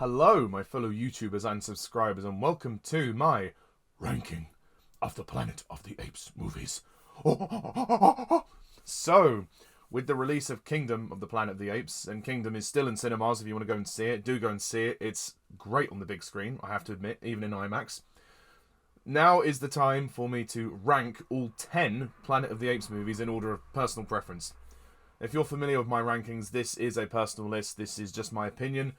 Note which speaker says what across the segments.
Speaker 1: Hello, my fellow YouTubers and subscribers, and welcome to my ranking of the Planet of the Apes movies. So, with the release of Kingdom of the Planet of the Apes, and Kingdom is still in cinemas if you want to go and see it, do go and see it. It's great on the big screen, I have to admit, even in IMAX. Now is the time for me to rank all 10 Planet of the Apes movies in order of personal preference. If you're familiar with my rankings, this is a personal list, this is just my opinion.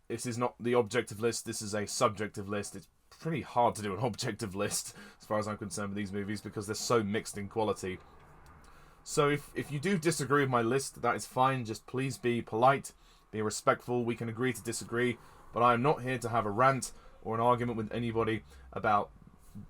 Speaker 1: This is not the objective list, this is a subjective list. It's pretty hard to do an objective list, as far as I'm concerned with these movies, because they're so mixed in quality. So if you do disagree with my list, that is fine. Just please be polite, be respectful. We can agree to disagree, but I am not here to have a rant or an argument with anybody about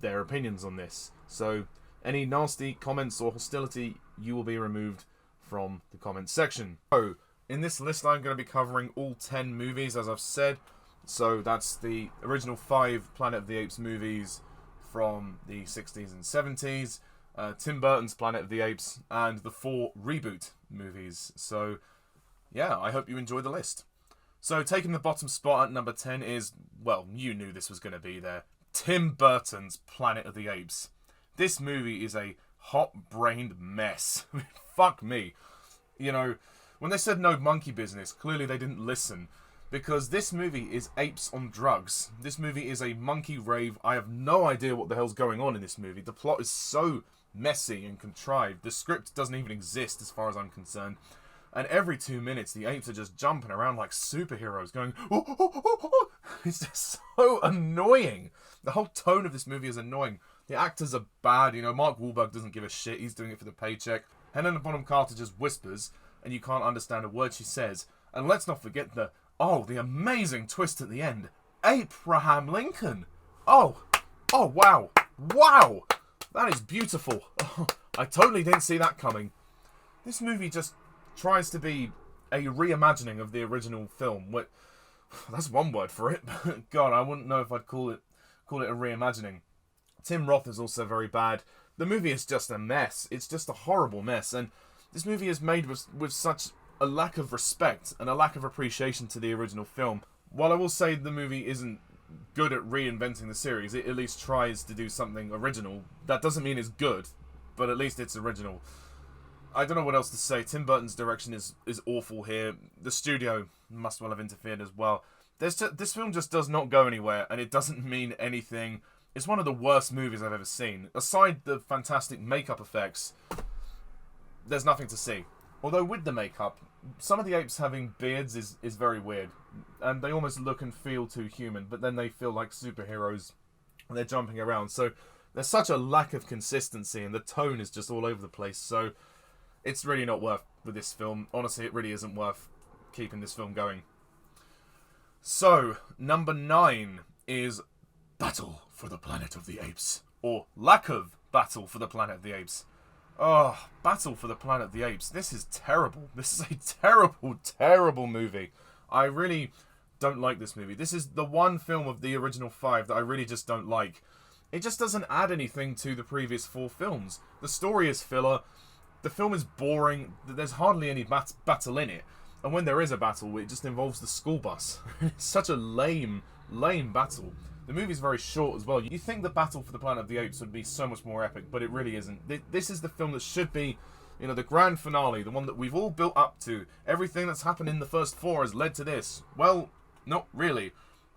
Speaker 1: their opinions on this. So any nasty comments or hostility, you will be removed from the comments section. So in this list, I'm going to be covering all 10 movies, as I've said. So that's the original 5 Planet of the Apes movies from the 60s and 70s, Tim Burton's Planet of the Apes, and the 4 reboot movies. So yeah, I hope you enjoy the list. So taking the bottom spot at number 10 is, well, you knew this was going to be there, Tim Burton's Planet of the Apes. This movie is a hot-brained mess. Fuck me. You know, when they said no monkey business, clearly they didn't listen. Because this movie is apes on drugs. This movie is a monkey rave. I have no idea what the hell's going on in this movie. The plot is so messy and contrived. The script doesn't even exist as far as I'm concerned. And every 2 minutes, the apes are just jumping around like superheroes, going, oh, oh, oh, oh, oh. It's just so annoying. The whole tone of this movie is annoying. The actors are bad. You know, Mark Wahlberg doesn't give a shit. He's doing it for the paycheck. Helena Bonham Carter just whispers, and you can't understand a word she says. And let's not forget the amazing twist at the end. Abraham Lincoln. Oh, wow. Wow. That is beautiful. Oh, I totally didn't see that coming. This movie just tries to be a reimagining of the original film. That's one word for it. God, I wouldn't know if I'd call it a reimagining. Tim Roth is also very bad. The movie is just a mess. It's just a horrible mess. And this movie is made with such a lack of respect and a lack of appreciation to the original film. While I will say the movie isn't good at reinventing the series, it at least tries to do something original. That doesn't mean it's good, but at least it's original. I don't know what else to say. Tim Burton's direction is awful here. The studio must well have interfered as well. This film just does not go anywhere, and it doesn't mean anything. It's one of the worst movies I've ever seen. Aside the fantastic makeup effects, there's nothing to see. Although with the makeup, some of the apes having beards is very weird. And they almost look and feel too human, but then they feel like superheroes and they're jumping around. So there's such a lack of consistency and the tone is just all over the place. So it's really not worth with this film. Honestly, it really isn't worth keeping this film going. So, number 9 is Battle for the Planet of the Apes. Or lack of Battle for the Planet of the Apes. Oh, Battle for the Planet of the Apes. This is terrible. This is a terrible, terrible movie. I really don't like this movie. This is the one film of the original 5 that I really just don't like. It just doesn't add anything to the previous 4 films. The story is filler. The film is boring. There's hardly any battle in it. And when there is a battle, it just involves the school bus. It's such a lame battle. The movie's very short as well. You think the Battle for the Planet of the Apes would be so much more epic, but it really isn't. This is the film that should be, you know, the grand finale, the one that we've all built up to. Everything that's happened in the first 4 has led to this. Well, not really.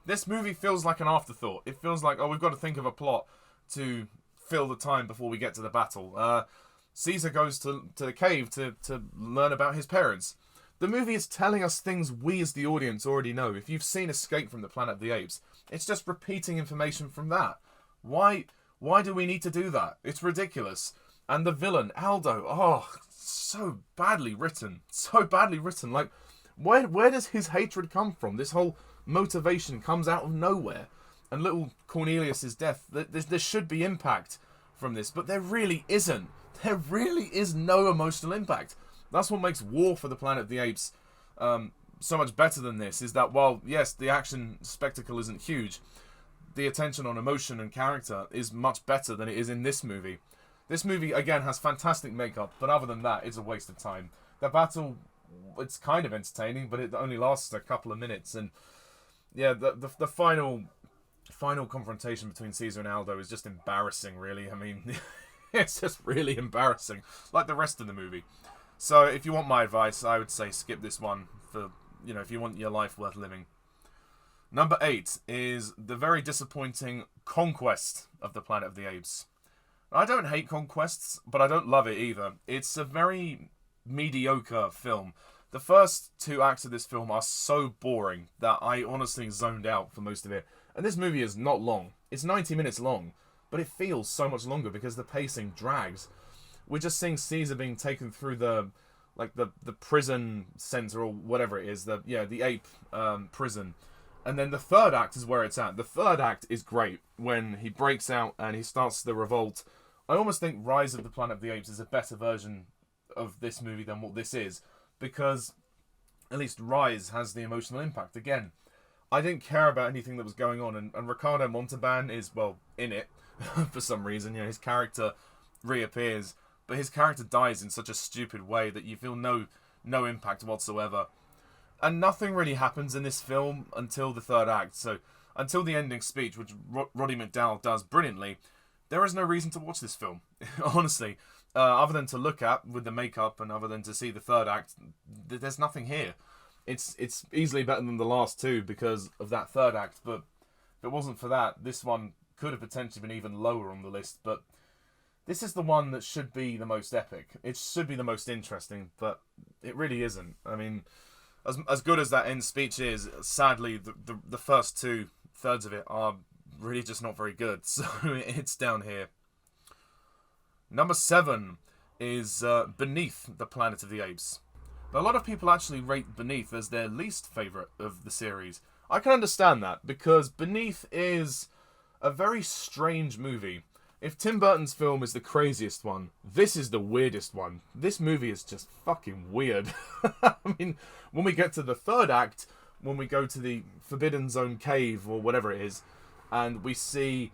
Speaker 1: This movie feels like an afterthought. It feels like, we've got to think of a plot to fill the time before we get to the battle. Caesar goes to the cave to learn about his parents. The movie is telling us things we as the audience already know. If you've seen Escape from the Planet of the Apes, it's just repeating information from that. Why do we need to do that? It's ridiculous. And the villain, Aldo, so badly written. So badly written. Like, where does his hatred come from? This whole motivation comes out of nowhere. And little Cornelius's death, there should be impact from this, but there really isn't. There really is no emotional impact. That's what makes War for the Planet of the Apes so much better than this, is that while, yes, the action spectacle isn't huge, the attention on emotion and character is much better than it is in this movie. This movie, again, has fantastic makeup, but other than that, it's a waste of time. The battle, it's kind of entertaining, but it only lasts a couple of minutes, and yeah, the final confrontation between Caesar and Aldo is just embarrassing, really. I mean, it's just really embarrassing, like the rest of the movie. So if you want my advice, I would say skip this one for, if you want your life worth living. Number 8 is the very disappointing Conquest of the Planet of the Apes. I don't hate Conquests, but I don't love it either. It's a very mediocre film. The first 2 acts of this film are so boring that I honestly zoned out for most of it. And this movie is not long. It's 90 minutes long, but it feels so much longer because the pacing drags. We're just seeing Caesar being taken through the prison center or whatever it is, the ape prison. And then the third act is where it's at. The third act is great when he breaks out and he starts the revolt. I almost think Rise of the Planet of the Apes is a better version of this movie than what this is, because at least Rise has the emotional impact. Again, I didn't care about anything that was going on, and Ricardo Montalban is, well, in it for some reason. His character reappears, but his character dies in such a stupid way that you feel no impact whatsoever. And nothing really happens in this film until the third act. So until the ending speech, which Roddy McDowall does brilliantly, there is no reason to watch this film, honestly. Other than to look at with the makeup and other than to see the third act, there's nothing here. It's easily better than the last 2 because of that third act, but if it wasn't for that, this one could have potentially been even lower on the list. But this is the one that should be the most epic. It should be the most interesting, but it really isn't. I mean, as good as that end speech is, sadly, the first 2/3 of it are really just not very good. So it's down here. Number 7 is Beneath the Planet of the Apes. Now, a lot of people actually rate Beneath as their least favourite of the series. I can understand that, because Beneath is a very strange movie. If Tim Burton's film is the craziest one, this is the weirdest one. This movie is just fucking weird. I mean, when we get to the third act, when we go to the Forbidden Zone cave, or whatever it is, and we see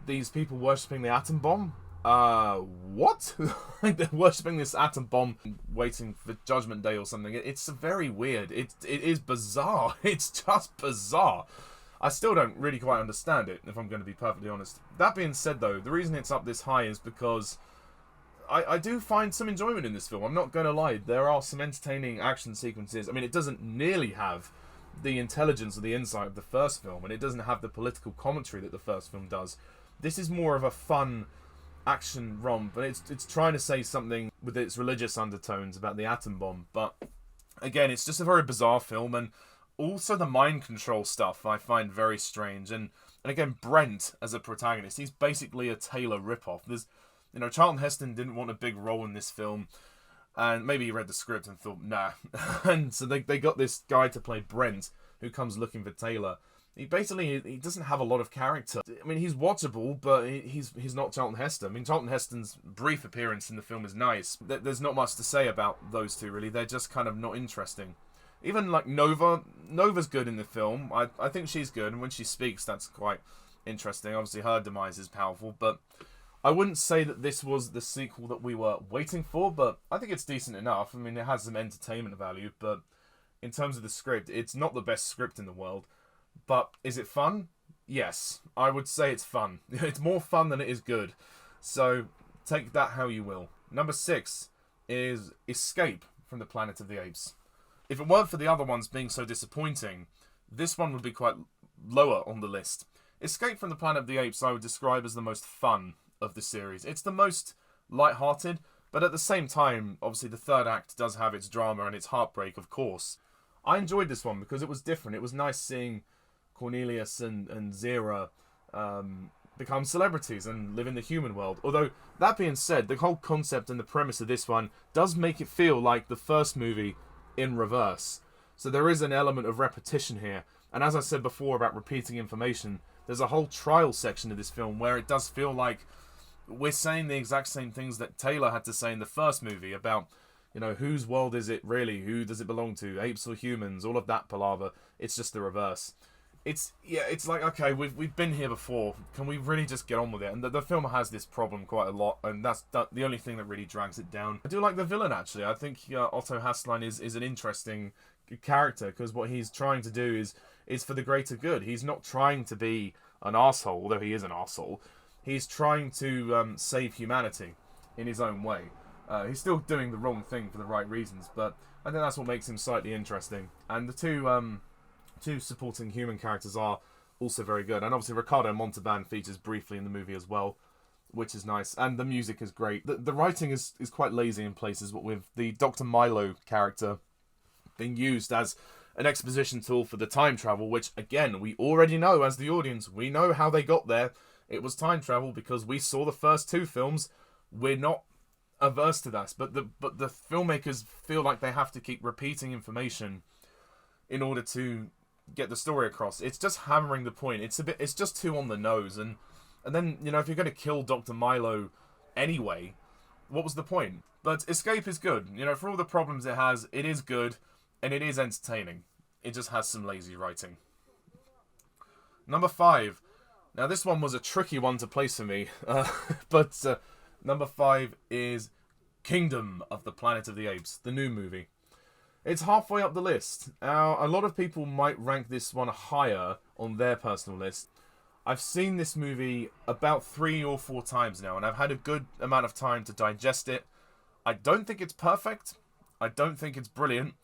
Speaker 1: these people worshipping the atom bomb. What? They're worshipping this atom bomb, waiting for Judgment Day or something. It's very weird. It is bizarre. It's just bizarre. I still don't really quite understand it, if I'm going to be perfectly honest. That being said, though, the reason it's up this high is because I do find some enjoyment in this film. I'm not going to lie. There are some entertaining action sequences. I mean, it doesn't nearly have the intelligence or the insight of the first film, and it doesn't have the political commentary that the first film does. This is more of a fun action romp, but it's trying to say something with its religious undertones about the atom bomb. But again, it's just a very bizarre film, and also the mind control stuff I find very strange. And again, Brent as a protagonist, he's basically a Taylor ripoff. There's, Charlton Heston didn't want a big role in this film, and maybe he read the script and thought, nah. And so they got this guy to play Brent, who comes looking for Taylor. He doesn't have a lot of character. I mean, he's watchable, but he's not Charlton Heston. I mean, Charlton Heston's brief appearance in the film is nice. There's not much to say about those two, really. They're just kind of not interesting. Even, like, Nova's good in the film. I think she's good, and when she speaks, that's quite interesting. Obviously, her demise is powerful, but I wouldn't say that this was the sequel that we were waiting for, but I think it's decent enough. I mean, it has some entertainment value, but in terms of the script, it's not the best script in the world. But is it fun? Yes, I would say it's fun. It's more fun than it is good. So take that how you will. Number 6 is Escape from the Planet of the Apes. If it weren't for the other ones being so disappointing, this one would be quite lower on the list. Escape from the Planet of the Apes I would describe as the most fun of the series. It's the most light-hearted, but at the same time, obviously the third act does have its drama and its heartbreak, of course. I enjoyed this one because it was different. It was nice seeing Cornelius and Zira become celebrities and live in the human world. Although, that being said, the whole concept and the premise of this one does make it feel like the first movie in reverse. So there is an element of repetition here. And as I said before about repeating information, there's a whole trial section of this film where it does feel like we're saying the exact same things that Taylor had to say in the first movie about, whose world is it really? Who does it belong to? Apes or humans? All of that palaver. It's just the reverse. It's like, okay, we've been here before. Can we really just get on with it? And the film has this problem quite a lot, and that's the only thing that really drags it down. I do like the villain, actually. I think Otto Hasslein is an interesting character, because what he's trying to do is is for the greater good. He's not trying to be an arsehole, although he is an arsehole. He's trying to save humanity in his own way. He's still doing the wrong thing for the right reasons, but I think that's what makes him slightly interesting. And the two supporting human characters are also very good. And obviously Ricardo Montalban features briefly in the movie as well, which is nice. And the music is great. The writing is quite lazy in places, but with the Dr. Milo character being used as an exposition tool for the time travel, which, again, we already know as the audience. We know how they got there. It was time travel because we saw the first two films. We're not averse to that, but the filmmakers feel like they have to keep repeating information in order to get the story across. It's just hammering the point. It's just too on the nose, and then, you know, if you're going to kill Dr. Milo anyway, what was the point? But Escape is good. You know, for all the problems it has, it is good, and it is entertaining. It just has some lazy writing. Number 5. Now, this one was a tricky one to place for me, but number 5 is Kingdom of the Planet of the Apes, the new movie. It's halfway up the list. Now, a lot of people might rank this one higher on their personal list. I've seen this movie about 3 or 4 times now, and I've had a good amount of time to digest it. I don't think it's perfect. I don't think it's brilliant,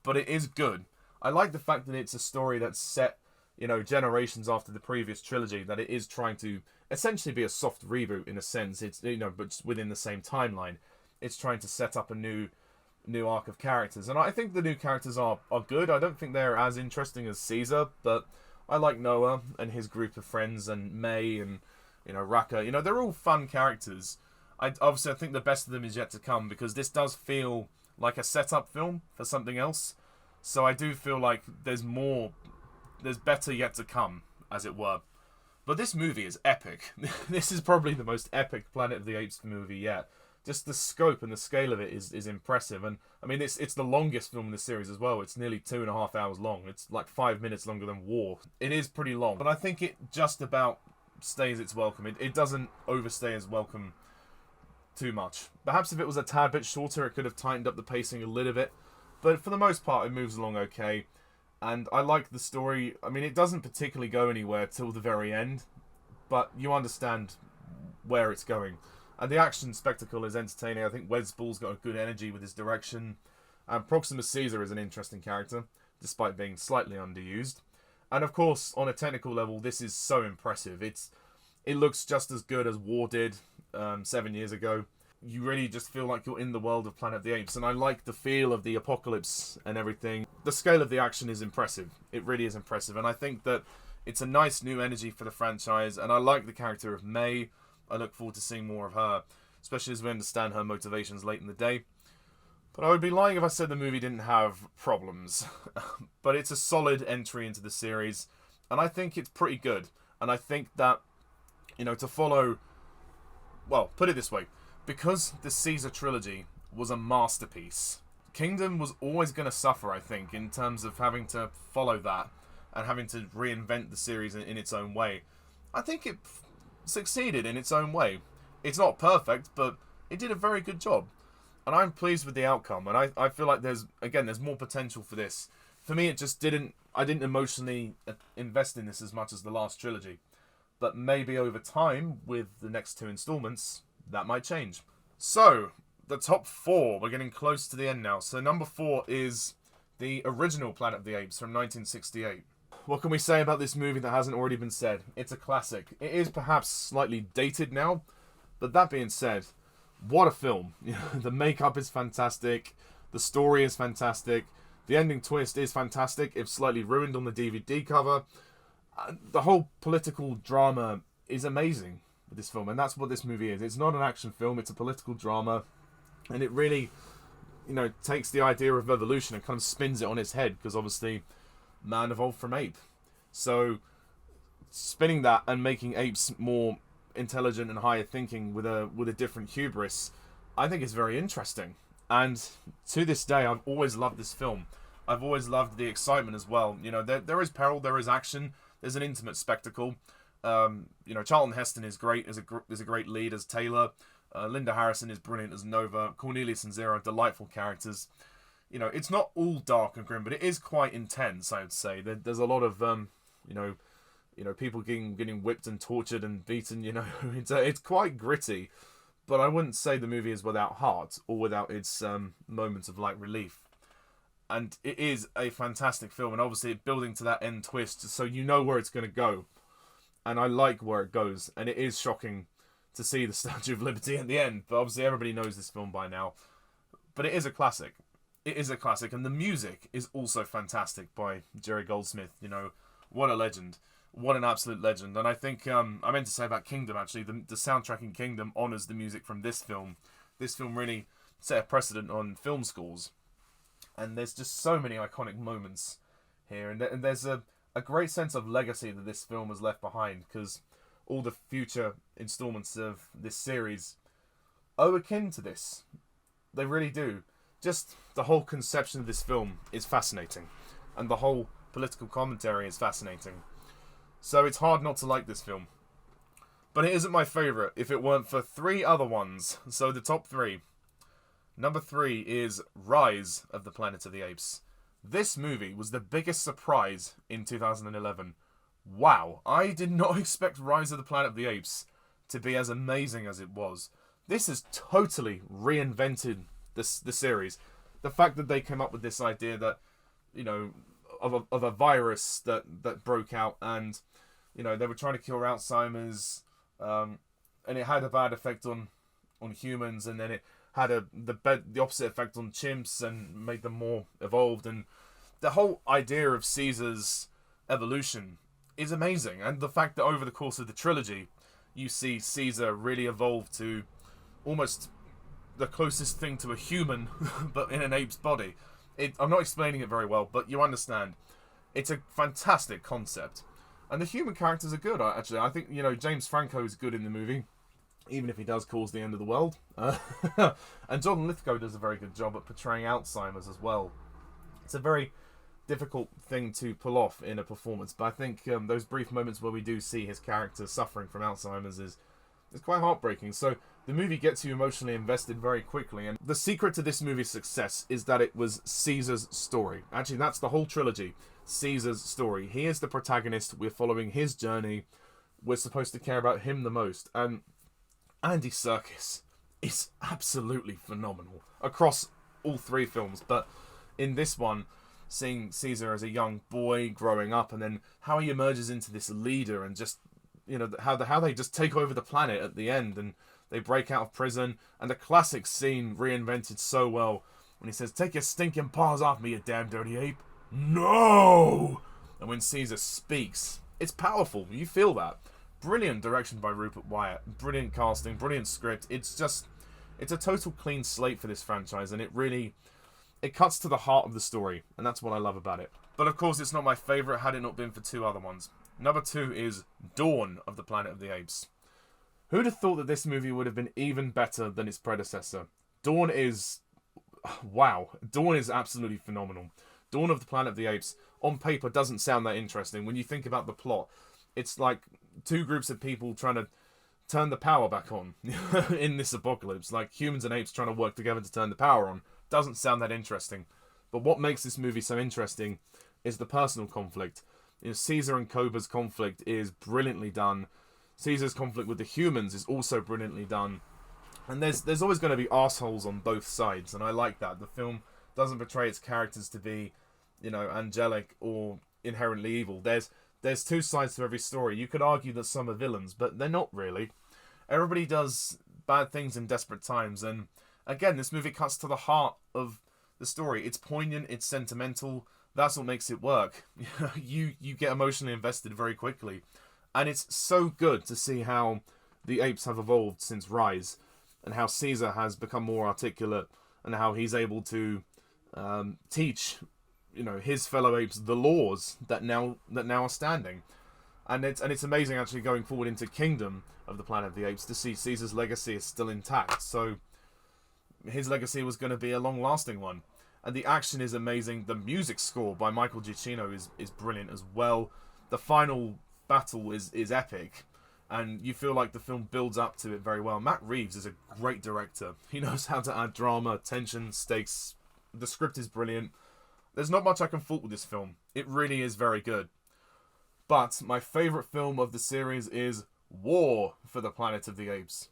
Speaker 1: but it is good. I like the fact that it's a story that's set, you know, generations after the previous trilogy, that it is trying to essentially be a soft reboot in a sense. It's, you know, but within the same timeline. It's trying to set up a new arc of characters, and I think the new characters are good. I don't think they're as interesting as Caesar, but I like Noah and his group of friends, and May, and, you know, Raka. You know, they're all fun characters. I think the best of them is yet to come, because this does feel like a setup film for something else. So I do feel like there's better yet to come, as it were. But this movie is epic. This is probably the most epic Planet of the Apes movie yet. Just the scope and the scale of it is impressive. And, I mean, it's the longest film in the series as well. It's nearly 2.5 hours long. It's like 5 minutes longer than War. It is pretty long. But I think it just about stays its welcome. It doesn't overstay its welcome too much. Perhaps if it was a tad bit shorter, it could have tightened up the pacing a little bit. But for the most part, it moves along okay. And I like the story. I mean, it doesn't particularly go anywhere till the very end, but you understand where it's going. And the action spectacle is entertaining. I think Wesball's got a good energy with his direction. And Proximus Caesar is an interesting character, despite being slightly underused. And of course, on a technical level, this is so impressive. It looks just as good as War did 7 years ago. You really just feel like you're in the world of Planet of the Apes. And I like the feel of the apocalypse and everything. The scale of the action is impressive. It really is impressive. And I think that it's a nice new energy for the franchise. And I like the character of May. I look forward to seeing more of her, especially as we understand her motivations late in the day. But I would be lying if I said the movie didn't have problems. But it's a solid entry into the series, and I think it's pretty good. And I think that, you know, to follow... Well, put it this way. Because the Caesar trilogy was a masterpiece, Kingdom was always going to suffer, I think, in terms of having to follow that and having to reinvent the series in its own way. I think it succeeded in its own way. It's not perfect, but it did a very good job. And I'm pleased with the outcome. And I feel like there's more potential for this. For me, I didn't emotionally invest in this as much as the last trilogy. But maybe over time, with the next 2 installments, that might change. So, the top 4. We're getting close to the end now. So number 4 is the original Planet of the Apes from 1968. What can we say about this movie that hasn't already been said? It's a classic. It is perhaps slightly dated now, but that being said, what a film. The makeup is fantastic, the story is fantastic, the ending twist is fantastic, if slightly ruined on the DVD cover. The whole political drama is amazing with this film, and that's what this movie is. It's not an action film, it's a political drama, and it really, you know, takes the idea of evolution and kind of spins it on its head, because obviously man evolved from ape. So spinning that and making apes more intelligent and higher thinking with a different hubris, I think is very interesting. And to this day, I've always loved this film. I've always loved the excitement as well. You know, there is peril, there is action, there's an intimate spectacle. You know, Charlton Heston is great as a great lead as Taylor. Linda Harrison is brilliant as Nova. Cornelius and Zero are delightful characters. it's not all dark and grim, but it is quite intense, I would say. There's a lot of, people getting whipped and tortured and beaten, it's quite gritty. But I wouldn't say the movie is without heart or without its moments of light relief. And it is a fantastic film, and obviously building to that end twist, so you know where it's going to go. And I like where it goes, and it is shocking to see the Statue of Liberty at the end. But obviously everybody knows this film by now. But it is a classic. It is a classic, and the music is also fantastic by Jerry Goldsmith. What a legend. What an absolute legend. And I think, I meant to say about Kingdom, actually, the soundtrack in Kingdom honours the music from this film. This film really set a precedent on film scores. And there's just so many iconic moments here. And there's a great sense of legacy that this film has left behind, because all the future installments of this series are akin to this. They really do. Just the whole conception of this film is fascinating. And the whole political commentary is fascinating. So it's hard not to like this film. But it isn't my favourite if it weren't for 3 other ones. So the top 3. Number 3 is Rise of the Planet of the Apes. This movie was the biggest surprise in 2011. Wow, I did not expect Rise of the Planet of the Apes to be as amazing as it was. This has totally reinvented the series. The fact that they came up with this idea that, of a virus that broke out, and they were trying to cure Alzheimer's, and it had a bad effect on humans, and then it had the opposite effect on chimps and made them more evolved. And the whole idea of Caesar's evolution is amazing, and the fact that over the course of the trilogy you see Caesar really evolve to almost the closest thing to a human but in an ape's body. I'm not explaining it very well, but you understand. It's a fantastic concept. And the human characters are good, actually. I think, James Franco is good in the movie, even if he does cause the end of the world. And John Lithgow does a very good job at portraying Alzheimer's as well. It's a very difficult thing to pull off in a performance, but I think those brief moments where we do see his character suffering from Alzheimer's is quite heartbreaking. So the movie gets you emotionally invested very quickly, and the secret to this movie's success is that it was Caesar's story. Actually, that's the whole trilogy. Caesar's story. He is the protagonist. We're following his journey. We're supposed to care about him the most. And Andy Serkis is absolutely phenomenal across all 3 films. But in this one, seeing Caesar as a young boy growing up, and then how he emerges into this leader, and just how they just take over the planet at the end, and they break out of prison, and the classic scene reinvented so well when he says, "Take your stinking paws off me, you damn dirty ape." No! And when Caesar speaks, it's powerful. You feel that. Brilliant direction by Rupert Wyatt. Brilliant casting. Brilliant script. It's a total clean slate for this franchise, and it cuts to the heart of the story, and that's what I love about it. But of course, it's not my favourite had it not been for 2 other ones. Number 2 is Dawn of the Planet of the Apes. Who'd have thought that this movie would have been even better than its predecessor? Dawn is... wow. Dawn is absolutely phenomenal. Dawn of the Planet of the Apes, on paper, doesn't sound that interesting. When you think about the plot, it's like 2 groups of people trying to turn the power back on in this apocalypse. Like humans and apes trying to work together to turn the power on. Doesn't sound that interesting. But what makes this movie so interesting is the personal conflict. Caesar and Koba's conflict is brilliantly done. Caesar's conflict with the humans is also brilliantly done. And there's always going to be arseholes on both sides, and I like that. The film doesn't portray its characters to be, angelic or inherently evil. There's 2 sides to every story. You could argue that some are villains, but they're not really. Everybody does bad things in desperate times, and again, this movie cuts to the heart of the story. It's poignant, it's sentimental. That's what makes it work. You get emotionally invested very quickly. And it's so good to see how the apes have evolved since Rise, and how Caesar has become more articulate, and how he's able to teach, his fellow apes the laws that now are standing. And it's amazing actually going forward into Kingdom of the Planet of the Apes to see Caesar's legacy is still intact. So his legacy was going to be a long-lasting one. And the action is amazing. The music score by Michael Giacchino is brilliant as well. The final battle is epic, and you feel like the film builds up to it very well. Matt Reeves is a great director. He knows how to add drama, tension, stakes The script is brilliant. There's not much I can fault with this film. It really is very good. But my favourite film of the series is War for the Planet of the Apes.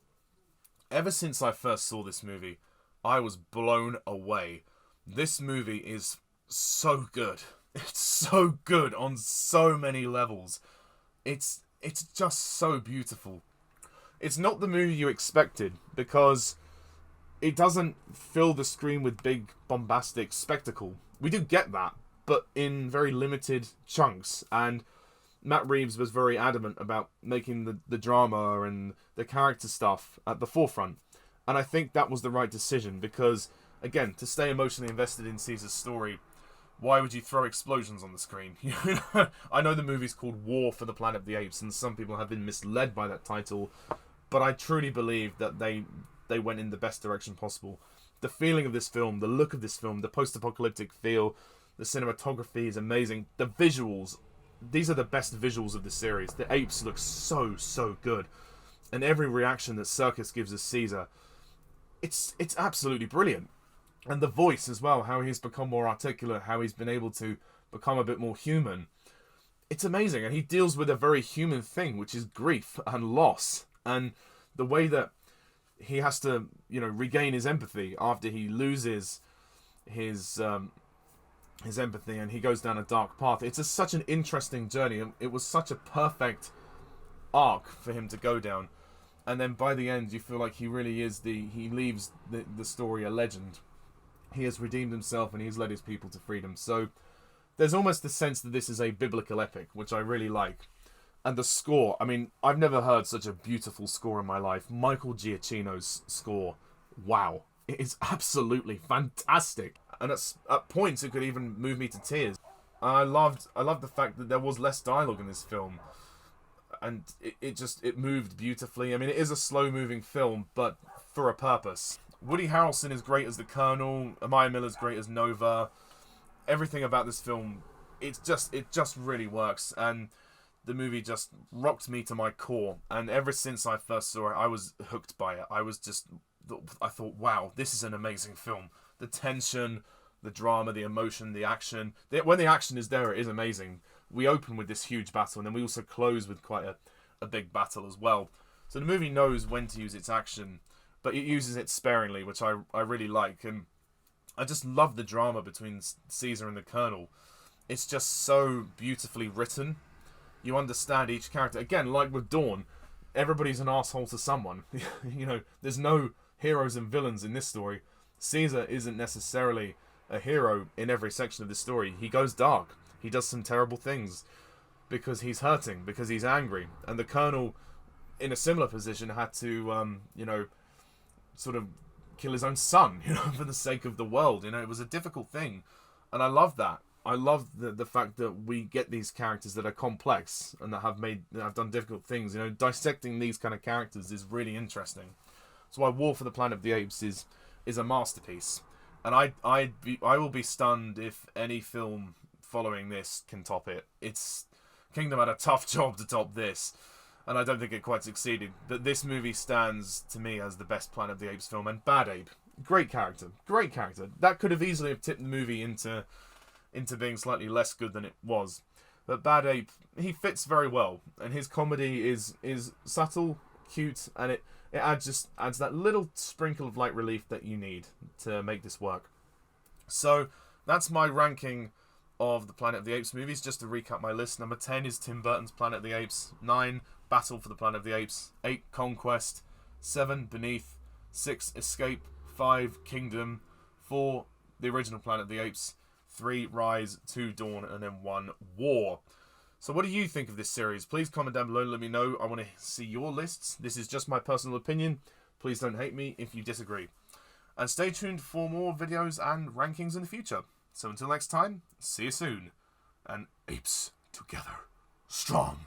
Speaker 1: Ever since I first saw this movie, I was blown away. This movie is so good. It's so good on so many levels. It's just so beautiful. It's not the movie you expected, because it doesn't fill the screen with big bombastic spectacle. We do get that, but in very limited chunks. And Matt Reeves was very adamant about making the drama and the character stuff at the forefront. And I think that was the right decision, because, again, to stay emotionally invested in Caesar's story, why would you throw explosions on the screen? I know the movie's called War for the Planet of the Apes, and some people have been misled by that title, but I truly believe that they went in the best direction possible. The feeling of this film, the look of this film, the post-apocalyptic feel, the cinematography is amazing. The visuals, these are the best visuals of the series. The apes look so, so good. And every reaction that Serkis gives as Caesar, it's absolutely brilliant. And the voice as well, how he's become more articulate, how he's been able to become a bit more human. It's amazing. And he deals with a very human thing, which is grief and loss. And the way that he has to, regain his empathy after he loses his empathy and he goes down a dark path. It's such an interesting journey, and it was such a perfect arc for him to go down. And then by the end, you feel like he really is he leaves the story a legend. He has redeemed himself and he's led his people to freedom. So there's almost the sense that this is a biblical epic, which I really like. And the score, I mean, I've never heard such a beautiful score in my life. Michael Giacchino's score, wow. It is absolutely fantastic. And at points, it could even move me to tears. I loved the fact that there was less dialogue in this film. And it moved beautifully. I mean, it is a slow-moving film, but for a purpose. Woody Harrelson is great as the Colonel. Amaya Miller's great as Nova. Everything about this film, it just really works. And the movie just rocked me to my core. And ever since I first saw it, I was hooked by it. I thought, wow, this is an amazing film. The tension, the drama, the emotion, the action. When the action is there, it is amazing. We open with this huge battle, and then we also close with quite a big battle as well. So the movie knows when to use its action, but it uses it sparingly, which I really like. And I just love the drama between Caesar and the Colonel. It's just so beautifully written. You understand each character. Again, like with Dawn, everybody's an asshole to someone. There's no heroes and villains in this story. Caesar isn't necessarily a hero in every section of this story. He goes dark. He does some terrible things because he's hurting, because he's angry. And the Colonel, in a similar position, had to, sort of kill his own son, for the sake of the world. It was a difficult thing. And I love that. I love the fact that we get these characters that are complex and that have done difficult things. Dissecting these kind of characters is really interesting. That's why War for the Planet of the Apes is a masterpiece. And I will be stunned if any film following this can top it. Kingdom had a tough job to top this, and I don't think it quite succeeded. But this movie stands to me as the best Planet of the Apes film. And Bad Ape, great character. That could have easily tipped the movie into being slightly less good than it was. But Bad Ape, he fits very well, and his comedy is subtle, cute, and it adds that little sprinkle of light relief that you need to make this work. So that's my ranking of the Planet of the Apes movies. Just to recap my list: number 10 is Tim Burton's Planet of the Apes, 9 Battle for the Planet of the Apes, 8 Conquest, 7 Beneath, 6 Escape, 5 Kingdom, 4 the original Planet of the Apes, 3 Rise, 2 Dawn, and then 1 War. So what do you think of this series? Please comment down below and let me know. I want to see your lists. This is just my personal opinion. Please don't hate me if you disagree. And stay tuned for more videos and rankings in the future. So until next time, see you soon. And apes together, strong.